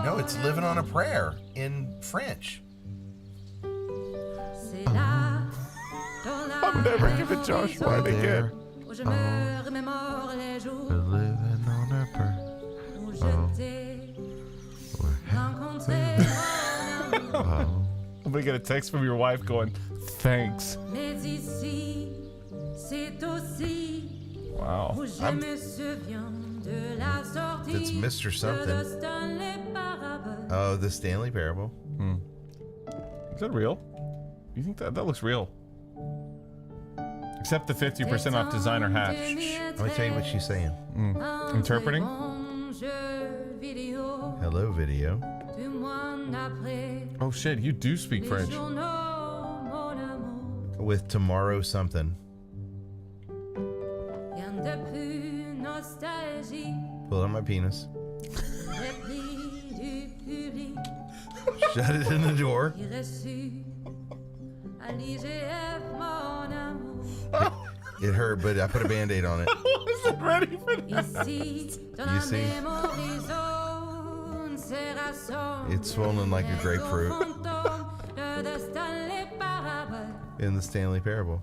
No, it's Living on a Prayer in French. I'm never giving Josh wine again. Living on a prayer. I'm gonna get a text from your wife going, thanks. Wow. It's Mr. Something. Oh, the Stanley Parable. Is that real? You think that looks real? Except the 50% off designer hat. Let me tell you what she's saying. Interpreting? Hello, video. Oh shit, you do speak French. With tomorrow something. Pull out my penis. Shut it in the door. It hurt, but I put a band-aid on it. I wasn't ready for that. You see? It's swollen like a grapefruit in the Stanley Parable.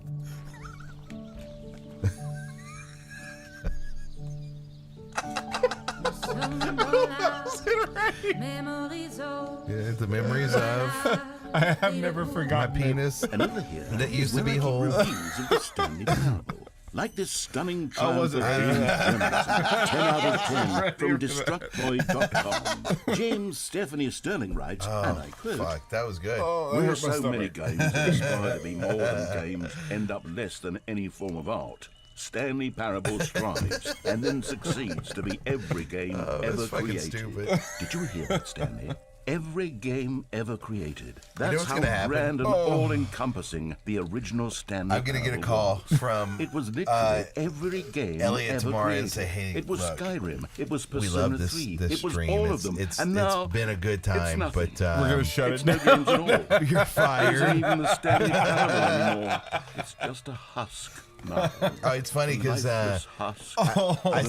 Yeah, the memories of I have never my forgotten it. penis And over here that is used to where be I keep whole. reviews of the Stanley Parable. Like this stunning triumph was of it? games journalism. 10 out of 10 from Destructoid.com. James Stephanie Sterling writes, and I quote, Fuck, that was good. where so many games that aspire to be more than games end up less than any form of art. Stanley Parable strives and then succeeds to be every game ever that's fucking created. stupid. Did you hear that, Stanley? Every game ever created. That's what's how gonna happen? grand and all-encompassing the original Stanley I'm gonna get a Parable call was. from It was literally every game Elliot ever tomorrow created. and say, "Hey, it was look, Skyrim. It was we Persona love this 3. this it was stream. all It's, of them. it's, and now it's been a good it's time, nothing. but We're gonna shut it's it no down. games at all. you're It fired. isn't even the Stanley Parable anymore. It's just a husk now. Oh, it's funny because Lifeless husk. I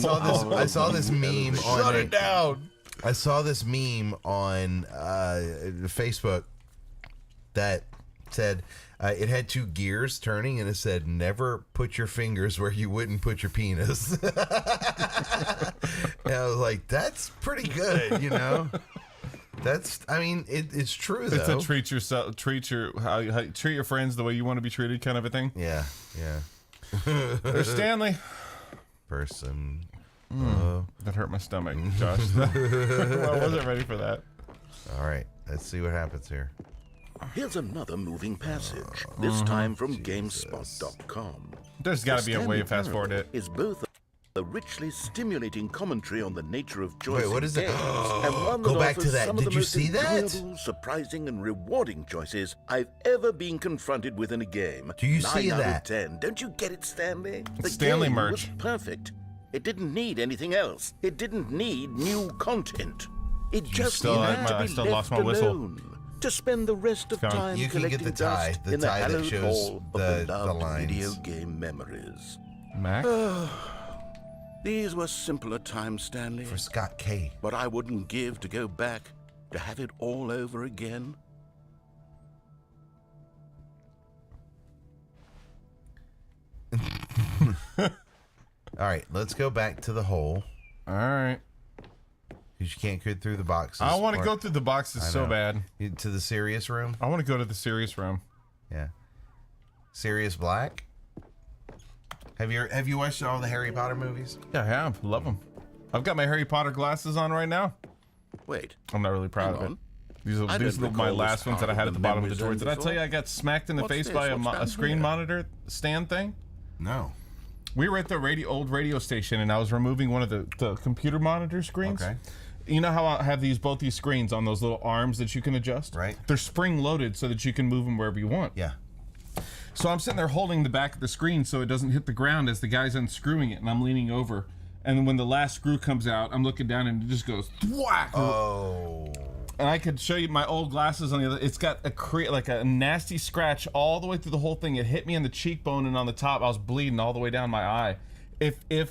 saw this meme on Shut it down. I saw this meme on Facebook that said it had 2 gears turning, and it said, "Never put your fingers where you wouldn't put your penis." And I was like, "That's pretty good, you know." That's, I mean, it's true though. It's a treat your friends the way you want to be treated kind of a thing. Yeah. There's Stanley. Person. That hurt my stomach, Josh. Well, I wasn't ready for that. All right, let's see what happens here. Here's another moving passage, this time from GameSpot.com. There's got to be a way to fast Stanley forward it. Is both a richly stimulating commentary on the nature of choice. Wait, what in is that? games, and one Go that back to offers that. some of Did the you most see that? enjoyable, surprising, and rewarding choices I've ever been confronted with in a game. Do you see 9 out that? of 10. Don't you get it, Stanley? The Stanley game merch. was perfect. It didn't need anything else. It didn't need new content. It just still needed had to my- I be still left lost my whistle. alone. To spend the rest of It's gone. time You can get collecting the tie- dust the in the tie that hallowed shows hall of the beloved lines. video game memories. Mac? These were simpler times, Stanley. For Scott K. But I wouldn't give to go back to have it all over again. All right, let's go back to the hole, All right. because you can't go through the boxes. I want to or- go through the boxes I so know. bad. To the serious room. I want to go to the serious room. Yeah. Sirius Black. Have you watched all the Harry Potter movies? Yeah, I have. Love them. I've got my Harry Potter glasses on right now. Wait, I'm not really proud hang of on. it. These I are my don't recall last this ones that I part had of at the the bottom of the memory drawer. zone Did I tell before. you I got smacked in the What's face this? by a, What's a down screen here? monitor stand thing? No. We were at the old radio station, and I was removing one of the computer monitor screens. Okay. You know how I have both these screens on those little arms that you can adjust? Right. They're spring loaded so that you can move them wherever you want. Yeah. So I'm sitting there holding the back of the screen so it doesn't hit the ground as the guy's unscrewing it, and I'm leaning over. And when the last screw comes out, I'm looking down and it just goes whack. Oh. And I could show you my old glasses on the other. It's got like a nasty scratch all the way through the whole thing. It hit me on the cheekbone and on the top. I was bleeding all the way down my eye. If you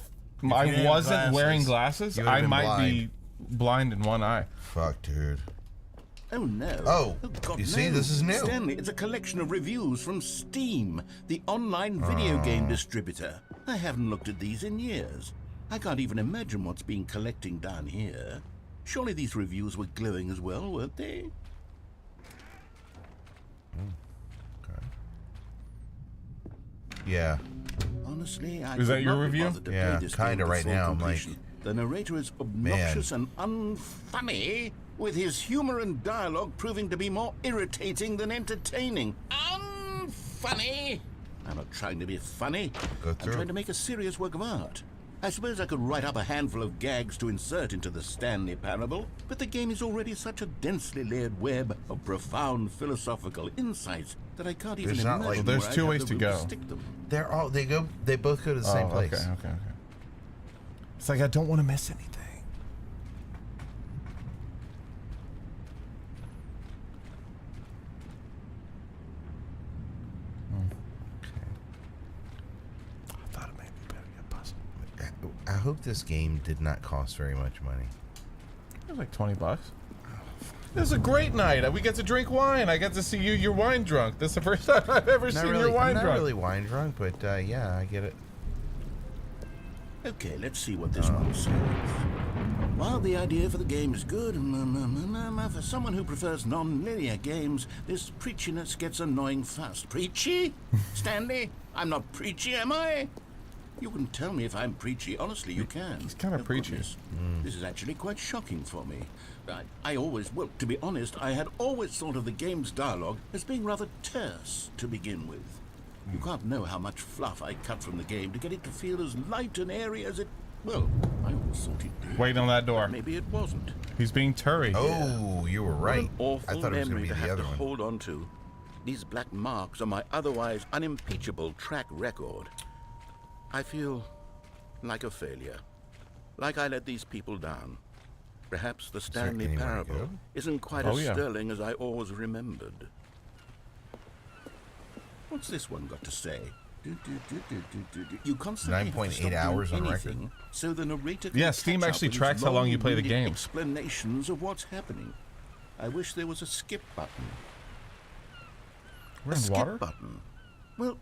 I didn't have wasn't wearing glasses, glasses, you would've I been might blind. be blind in one eye. Fuck, dude. Oh no. Oh, God, you see, no. this is new. Stanley, it's a collection of reviews from Steam, the online video game distributor. I haven't looked at these in years. I can't even imagine what's been collecting down here. Surely these reviews were glowing as well, weren't they? Yeah. Honestly, I Is that could your not be review? bothered to Yeah, play this kinda game to right full now, I'm like, completion. The narrator is obnoxious and unfunny, with his humor and dialogue proving to be more irritating than entertaining. Unfunny! I'm not trying to be funny. Go I'm through. trying to make a serious work of art. I suppose I could write up a handful of gags to insert into the Stanley Parable, but the game is already such a densely layered web of profound philosophical insights that I can't even There's not imagine like- Well, there's where I'd two have ways the to room go. stick them. They both go to the same place. Okay. It's like I don't want to miss anything. I thought it might be better to get puzzle. I hope this game did not cost very much money. It was like $20. This is a great night. We get to drink wine. I get to see you're wine drunk. This is the first time I've ever seen you wine I'm not drunk. really wine drunk, but yeah, I get it. Okay, let's see what this one says. While the idea for the game is good, for someone who prefers non-linear games, this preachiness gets annoying fast. Preachy? Stanley, I'm not preachy, am I? You can tell me if I'm preachy. Honestly, you can. He's kinda Oh, preachy. goodness. This is actually quite shocking for me. I always, well, to be honest, I had always thought of the game's dialogue as being rather terse to begin with. You can't know how much fluff I cut from the game to get it to feel as light and airy as it... Well, I always thought it did. Wait on that door. Maybe it wasn't. He's being Turry. Oh, you were What right. an awful I thought it was going memory to be to the have other to one. hold on to. These black marks are my otherwise unimpeachable track record. I feel like a failure. Like I let these people down. Perhaps the Stanley anywhere to Parable go? isn't quite Oh, as yeah. sterling as I always remembered. What's this one got to say? You constantly 9.8 have to stop hours doing on record. anything, so the narrator can Yeah, Steam catch up actually with tracks his how long you play the long-winded game. Explanations of what's happening. I wish there was a skip button. We're A in skip water? button. Well,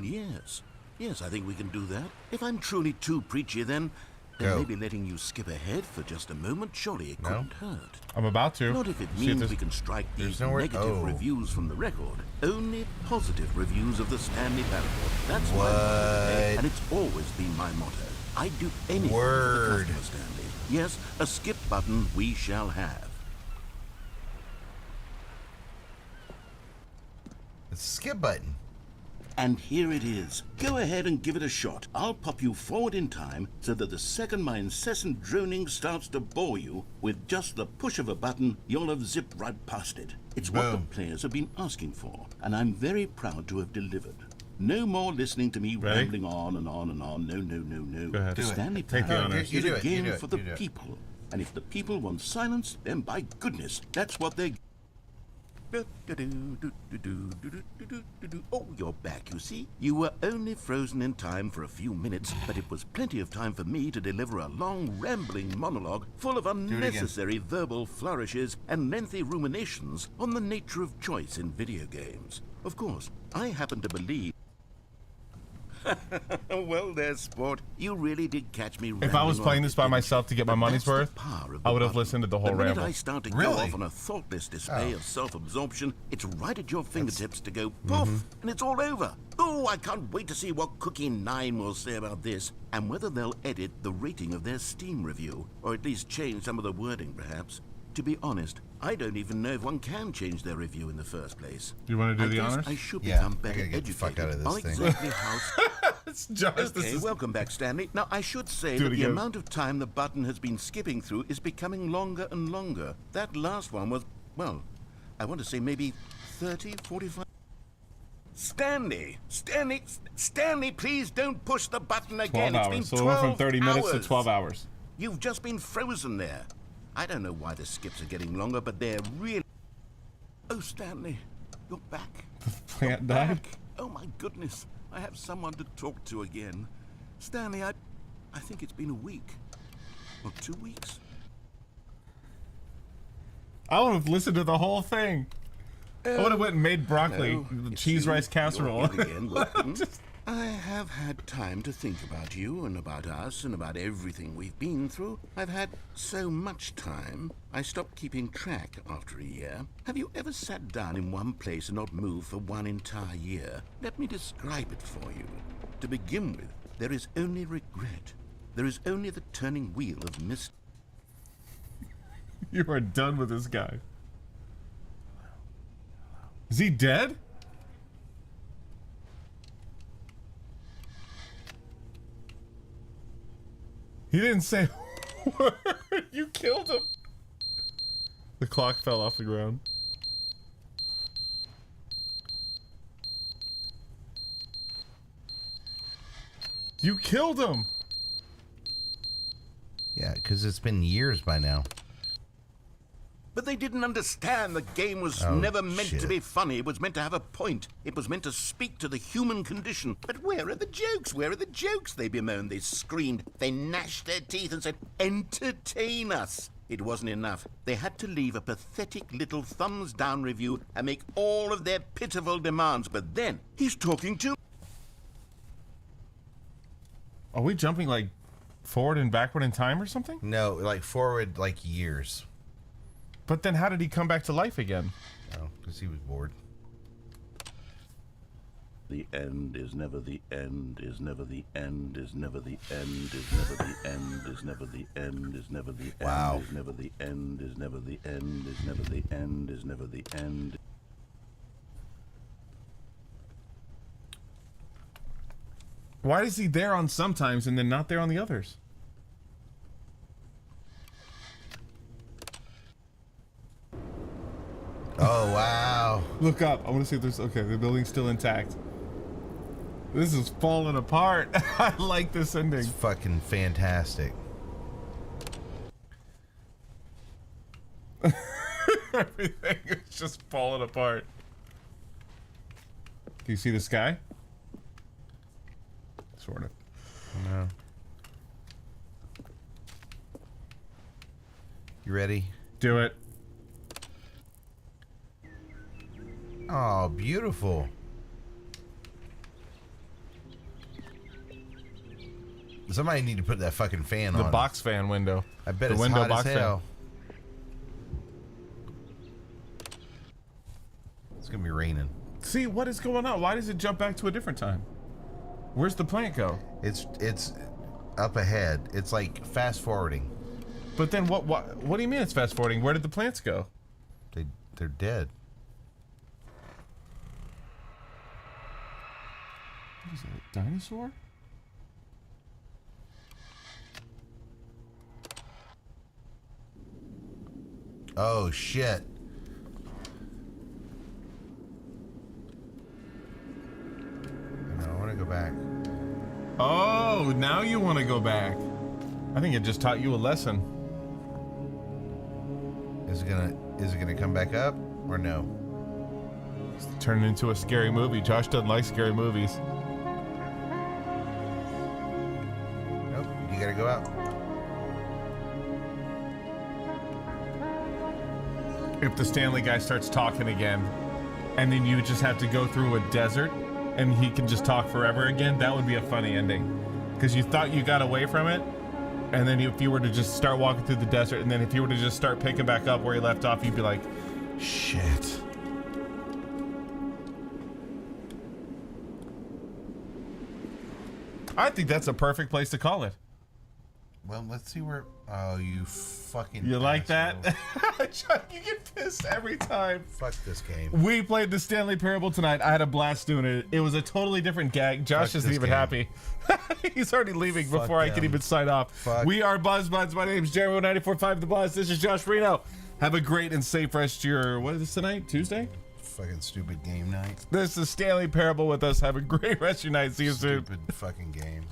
yes. Yes, I think we can do that. If I'm truly too preachy, then Go. maybe letting you skip ahead for just a moment, surely it couldn't hurt. I'm about to. Not if it See means there's- we can strike these nowhere- negative oh. reviews from the record. Only positive reviews of the Stanley Parable. That's my What? motto, and it's always been my motto. I'd do anything for Word. the customer, Stanley. Yes, a skip button we shall have. It's a skip button. And here it is. Go ahead and give it a shot. I'll pop you forward in time so that the second my incessant droning starts to bore you, with just the push of a button, you'll have zipped right past it. It's what the Boom. players have been asking for, and I'm very proud to have delivered. No more listening to me Ready? rambling on and on and on. No. Go ahead. The Do it. Stanley Take the Parable honors. You is do a it, you game do it, for the you do it. people. And if the people want silence, then by goodness, that's what they... Oh, you're back, you see. You were only frozen in time for a few minutes, but it was plenty of time for me to deliver a long, rambling monologue full of unnecessary verbal flourishes and lengthy ruminations on the nature of choice in video games. Of course, I happen to believe... Well, there's sport. You really did catch me. If I was playing this by myself to get my money's worth, I would have listened to the whole The minute ramble. I start to go Really? off on a thoughtless display of self-absorption, it's right at your fingertips to go Mm-hmm. poof, and it's all over. Oh, I can't wait to see what Cookie 9 will say about this, and whether they'll edit the rating of their Steam review, or at least change some of the wording, perhaps. To be honest, I don't even know if one can change their review in the first place. You want to do I the guess honors? I should Yeah, become I better gotta get the fuck educated out of this on thing. exactly how... It's just this Okay, is welcome back, Stanley. Now, I should say Do that it the again. amount of time the button has been skipping through is becoming longer and longer. That last one was, well, I want to say maybe 30, 45... Stanley, please don't push the button 12 again. It's been hours. So 12 we went from 30 minutes to hours. 12 hours. You've just been frozen there. I don't know why the skips are getting longer, but they're really... Oh, Stanley, you're back. Plant died. Back. Oh my goodness, I have someone to talk to again. Stanley, I think it's been a week. Or 2 weeks. I would have listened to the whole thing. I would have went and made broccoli, Oh, it's cheese you. rice casserole. You're here again. Welcome. I have had time to think about you and about us and about everything we've been through. I've had so much time, I stopped keeping track after a year. Have you ever sat down in one place and not moved for one entire year? Let me describe it for you. To begin with, there is only regret. There is only the turning wheel of mist. You are done with this guy. Is he dead? He didn't say a word. You killed him. The clock fell off the ground. You killed him. Yeah, because it's been years by now. But they didn't understand the game was Oh, never meant shit. to be funny. It was meant to have a point. It was meant to speak to the human condition. But where are the jokes? Where are the jokes? They bemoaned, they screamed, they gnashed their teeth and said, entertain us. It wasn't enough. They had to leave a pathetic little thumbs down review and make all of their pitiful demands. But then, he's talking to... Are we jumping like forward and backward in time or something? No, like forward, like years. But then how did he come back to life again? Oh, because he was bored. The end is never the end, is never the end, is never the end, is never the end, is never the end, is never the end, Wow. is never the end, is never the end, is never the end, is never the end. Why is he there on sometimes and then not there on the others? Oh, wow. Look up. I want to see if there's... Okay, the building's still intact. This is falling apart. I like this ending. It's fucking fantastic. Everything is just falling apart. Do you see the sky? Sort of. No. You ready? Do it. Oh, beautiful. Somebody need to put that fucking fan The on. box fan window. I bet the it's window hot box as hell. It's gonna be raining. See, what is going on? Why does it jump back to a different time? Where's the plant go? It's up ahead. It's like fast forwarding. But then what do you mean it's fast forwarding? Where did the plants go? They're dead. What is it, a dinosaur? Oh shit. No, I want to go back. Oh, now you want to go back. I think it just taught you a lesson. Is it gonna come back up or no? It's turning into a scary movie. Josh doesn't like scary movies. Nope. You gotta go out. If the Stanley guy starts talking again, and then you just have to go through a desert, and he can just talk forever again, that would be a funny ending. Because you thought you got away from it, and then if you were to just start walking through the desert, and then if you were to just start picking back up where you left off, you'd be like, shit. I think that's a perfect place to call it. Well, let's see where. Oh, you fucking. You like asshole. that? John, you get pissed every time. Fuck this game. We played the Stanley Parable tonight. I had a blast doing it. It was a totally different gag. Josh Fuck isn't this even game. happy. He's already leaving Fuck before I can them. even sign off. Fuck. We are Buzz Buds. My name's Jeremy 94.5 The Buzz. This is Josh Reno. Have a great and safe rest of your, what is this tonight? Tuesday? Fucking stupid game night. This is Stanley Parable with us. Have a great rest of your night. See you soon. Stupid fucking game.